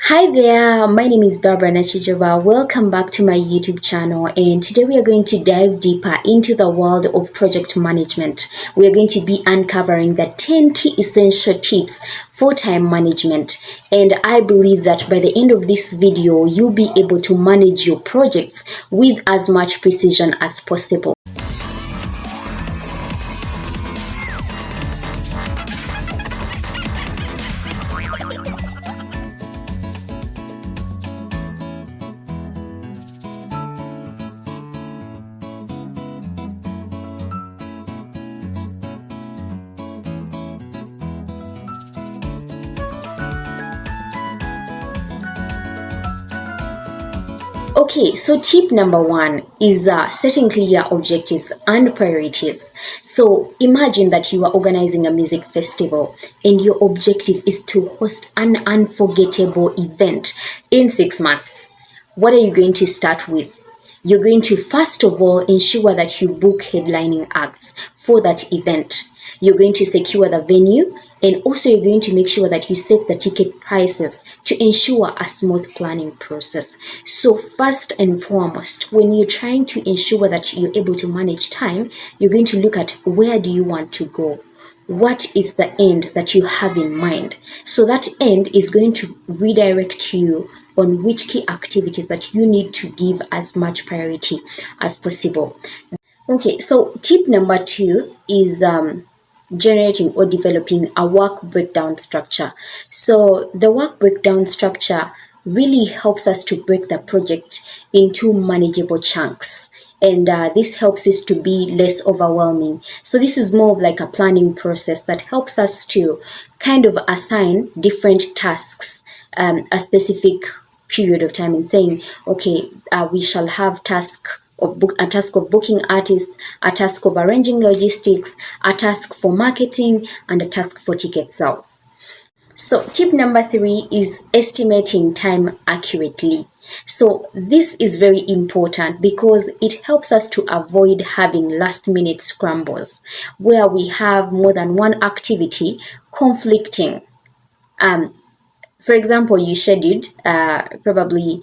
Hi there, my name is Barbara Nakijoba. Welcome back to my YouTube channel, and today we are going to dive deeper into the world of project management. We are going to be uncovering the 10 key essential tips for time management, and I believe that by the end of this video you'll be able to manage your projects with as much precision as possible. Okay, so tip number one is setting clear objectives and priorities. So imagine that you are organizing a music festival and your objective is to host an unforgettable event in 6 months. What are you going to start with? You're going to first of all ensure that you book headlining acts for that event. You're going to secure the venue, and also you're going to make sure that you set the ticket prices to ensure a smooth planning process. So first and foremost, when you're trying to ensure that you're able to manage time, you're going to look at where do you want to go? What is the end that you have in mind? So that end is going to redirect you on which key activities that you need to give as much priority as possible. Okay, so tip number two is generating or developing a work breakdown structure. So the work breakdown structure really helps us to break the project into manageable chunks, and this helps us to be less overwhelming. So this is more of like a planning process that helps us to kind of assign different tasks a specific period of time, and saying, okay, we shall have a task of booking artists, a task of arranging logistics, a task for marketing, and a task for ticket sales. So tip number three is estimating time accurately. So this is very important because it helps us to avoid having last minute scrambles where we have more than one activity conflicting. For example, you scheduled probably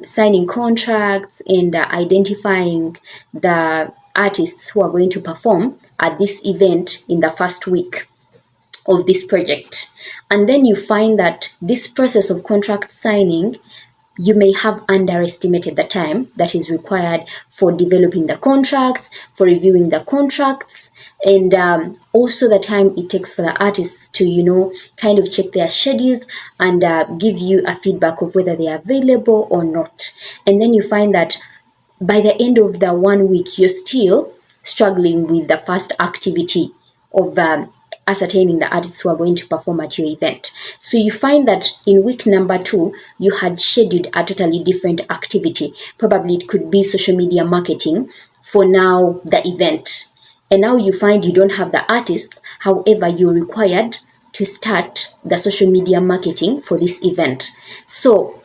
signing contracts and identifying the artists who are going to perform at this event in the first week of this project. And then you find that this process of contract signing, you may have underestimated the time that is required for developing the contracts, for reviewing the contracts, and also the time it takes for the artists to, kind of check their schedules and give you a feedback of whether they are available or not. And then you find that by the end of the 1 week, you're still struggling with the first activity of ascertaining the artists who are going to perform at your event. So you find that in week number 2, you had scheduled a totally different activity. Probably it could be social media marketing for now the event. And now you find you don't have the artists. However, you're required to start the social media marketing for this event. So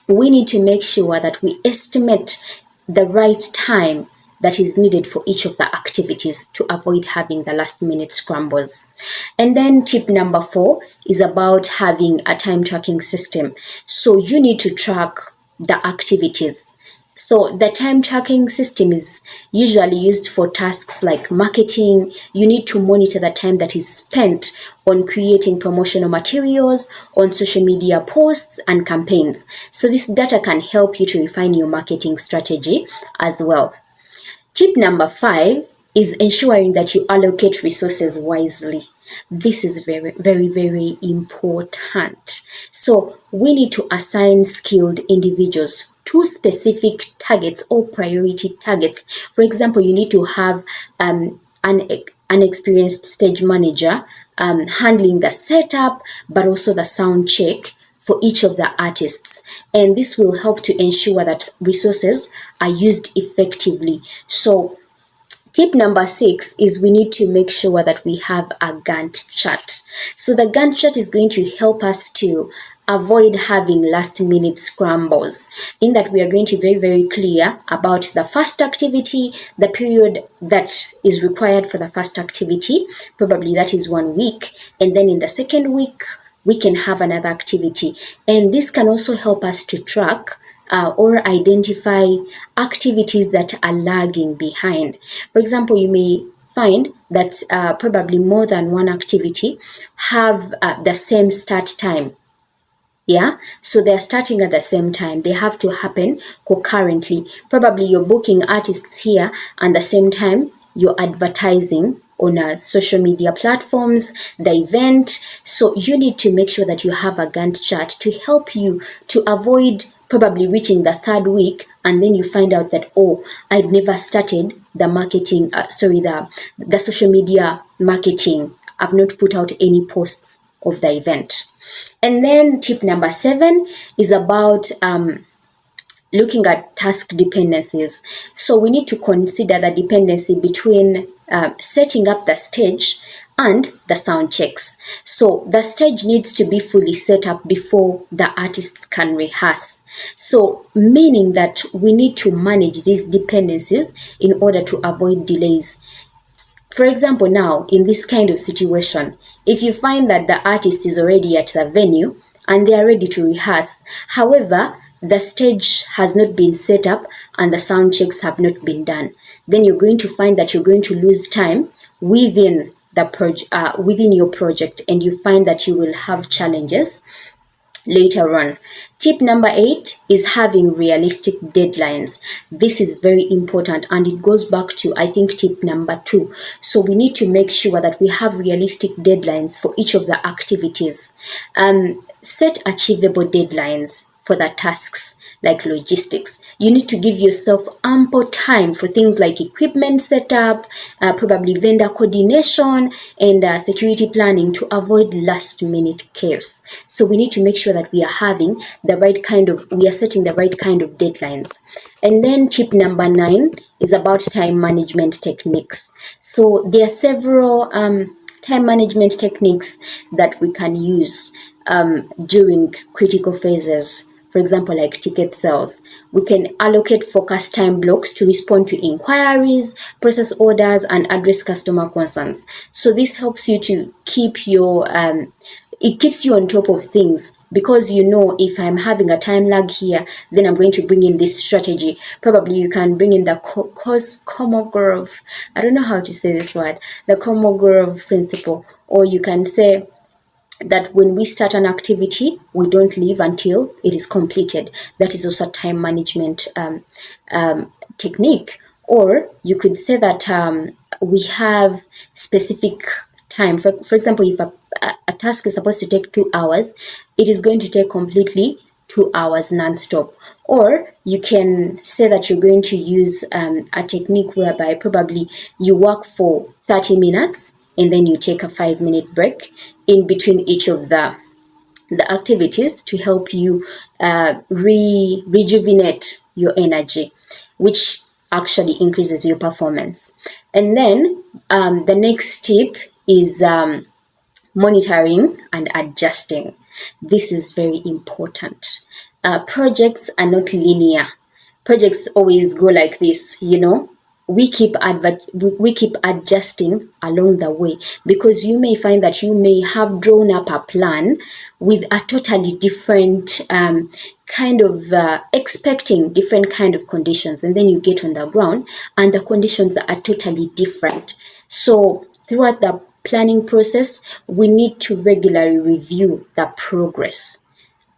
we need to make sure that we estimate the right time that is needed for each of the activities to avoid having the last minute scrambles. And then tip number 4 is about having a time tracking system. So you need to track the activities. So the time tracking system is usually used for tasks like marketing. You need to monitor the time that is spent on creating promotional materials, on social media posts and campaigns. So this data can help you to refine your marketing strategy as well. Tip number 5 is ensuring that you allocate resources wisely. This is very, very, very important. So we need to assign skilled individuals to specific targets or priority targets. For example, you need to have an experienced stage manager handling the setup, but also the sound check for each of the artists, and this will help to ensure that resources are used effectively. So tip number 6 is we need to make sure that we have a Gantt chart. So the Gantt chart is going to help us to avoid having last minute scrambles, in that we are going to be very, very clear about the first activity, the period that is required for the first activity, probably that is 1 week, and then in the second week we can have another activity. And this can also help us to track or identify activities that are lagging behind. For example, you may find that probably more than one activity have the same start time. Yeah, so they're starting at the same time. They have to happen concurrently. Probably you're booking artists here, and the same time you're advertising on social media platforms, the event. So you need to make sure that you have a Gantt chart to help you to avoid probably reaching the third week and then you find out that, oh, I'd never started the marketing, the social media marketing. I've not put out any posts of the event. And then tip number 7 is about looking at task dependencies. So we need to consider the dependency between setting up the stage and the sound checks. So the stage needs to be fully set up before the artists can rehearse. So meaning that we need to manage these dependencies in order to avoid delays. For example, now in this kind of situation, if you find that the artist is already at the venue and they are ready to rehearse, however, the stage has not been set up and the sound checks have not been done, then you're going to find that you're going to lose time within the within your project, and you find that you will have challenges later on. Tip number 8 is having realistic deadlines. This is very important, and it goes back to, I think, tip number 2. So we need to make sure that we have realistic deadlines for each of the activities. Set achievable deadlines for the tasks like logistics. You need to give yourself ample time for things like equipment setup, probably vendor coordination, and security planning to avoid last minute chaos. So we need to make sure that we are setting the right kind of deadlines. And then tip number 9 is about time management techniques. So there are several time management techniques that we can use during critical phases. For example, like ticket sales, we can allocate focus time blocks to respond to inquiries, process orders, and address customer concerns. So this helps you to keep your, it keeps you on top of things, because you know, if I'm having a time lag here, then I'm going to bring in this strategy. Probably you can bring in the Komogorov, I don't know how to say this word, the Komogorov principle, or you can say that when we start an activity, we don't leave until it is completed. That is also a time management technique. Or you could say that we have specific time. For example, if a task is supposed to take 2 hours, it is going to take completely 2 hours non-stop. Or you can say that you're going to use a technique whereby probably you work for 30 minutes and then you take a 5-minute break in between each of the activities to help you rejuvenate your energy, which actually increases your performance. And then the next tip is monitoring and adjusting. This is very important. Projects are not linear. Projects always go like this, you know. We keep adjusting along the way, because you may find that you may have drawn up a plan with a totally different kind of expecting different kind of conditions, and then you get on the ground and the conditions are totally different. So throughout the planning process, we need to regularly review the progress.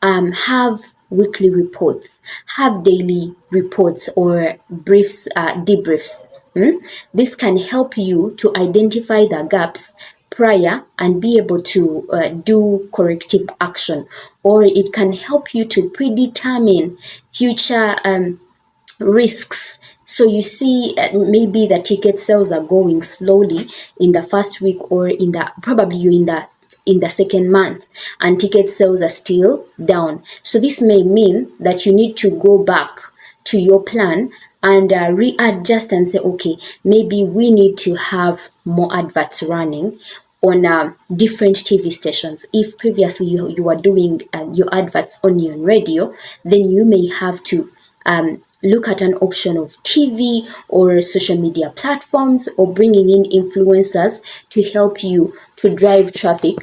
Have weekly reports, have daily reports or briefs, debriefs. This can help you to identify the gaps prior and be able to do corrective action, or it can help you to predetermine future risks. So you see, maybe the ticket sales are going slowly in the first week, or probably you're in the second month and ticket sales are still down. So this may mean that you need to go back to your plan and readjust and say, okay, maybe we need to have more adverts running on different TV stations. If previously you were doing your adverts only on radio, then you may have to look at an option of TV or social media platforms, or bringing in influencers to help you to drive traffic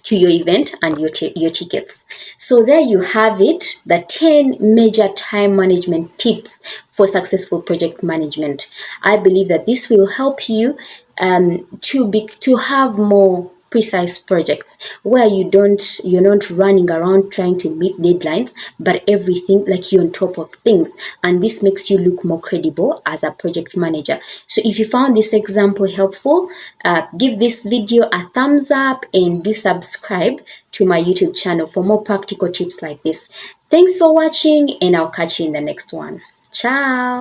to your event and your tickets. So there you have it, the 10 major time management tips for successful project management. I believe that this will help you to have more precise projects where you're not running around trying to meet deadlines, but everything like you're on top of things, and this makes you look more credible as a project manager. So if you found this example helpful, give this video a thumbs up and do subscribe to my YouTube channel for more practical tips like this. Thanks for watching, and I'll catch you in the next one. Ciao.